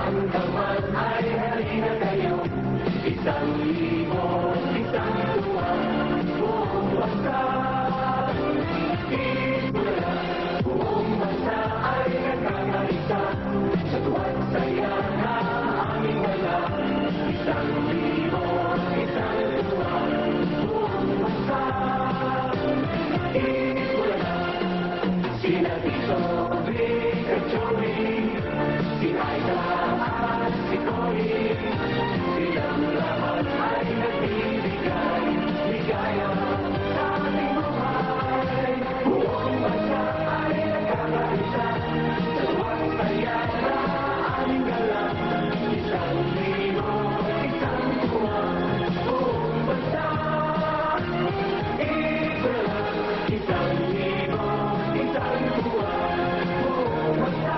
kaman ay halina kayo. Isang libo, isang tuwa, buong bansa. Ibula, buong bansa ay nagkakaisa. Sa tuwa't saya na aming wala. Isang libo, isang tuwa, buong bansa. Ibula, sina Tito, Vic at Joey, si Aida at si Cory, silang lahat ay nagbibigay ligaya sa ating buhay. Buong bansa ay nagkakaisa, sa tuwa't saya na aming galang. Isang libo, isang tuwa, buong bansa. Ibula, isang libo, isang tuwa, buong bansa.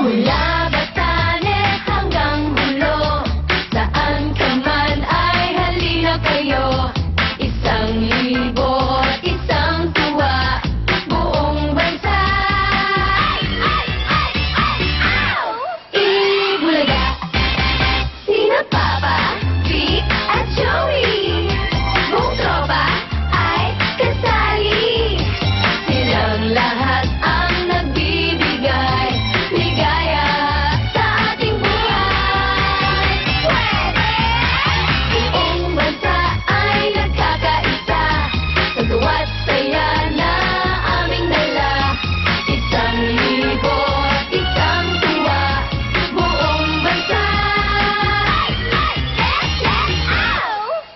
Mula Batanes hanggang Hulo, saan ka man ay halina kayo. Isang libo, isang tuwa, buong bansa. Ibulaga, sina Papa, Vic at Joey, buong tropa ay kasali. Silang lahat ang nagbibigay ligaya sa ating buhay. Pwede! Buong bansa ay nagkakaisa, sa tuwa't saya na aming dala. Isang libo, isang tuwa, buong bansa.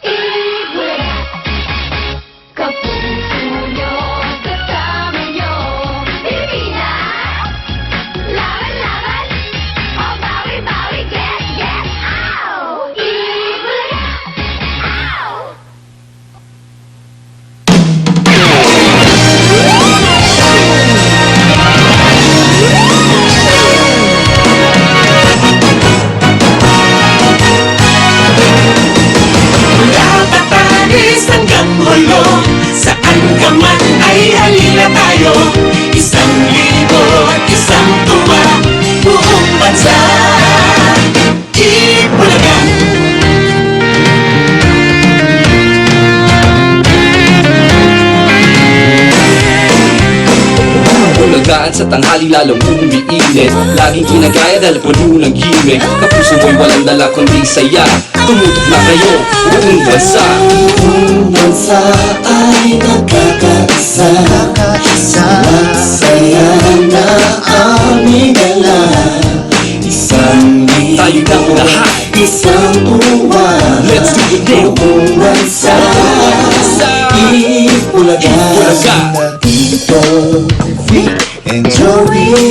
Ibulaga, kapuso nyo, kasama nyo, Pilipinas! Laban, laban! O bawi-bawi, get, get! Ow! Ibulaga! Ow! Mula Batanes hanggang Hulo, saan ka man ay halina tayo. Isang libo at isang tuwa, buong bansa. Ibulaga. Bulagaan sa tanghali lalong umiinit, laging kinagaya dahil puno ng gimmick. Kapuso mo'y walang dala kundi saya, tumutok na kayo, buong bansa. Buong bansa ay nagkakaisa, saya na aming dala. Isang Tayo ng libo, lahat, isang tuwa, let's do it now. buong bansa. Ibulaga. Ibulaga. Sina Tito, Vic and Joey,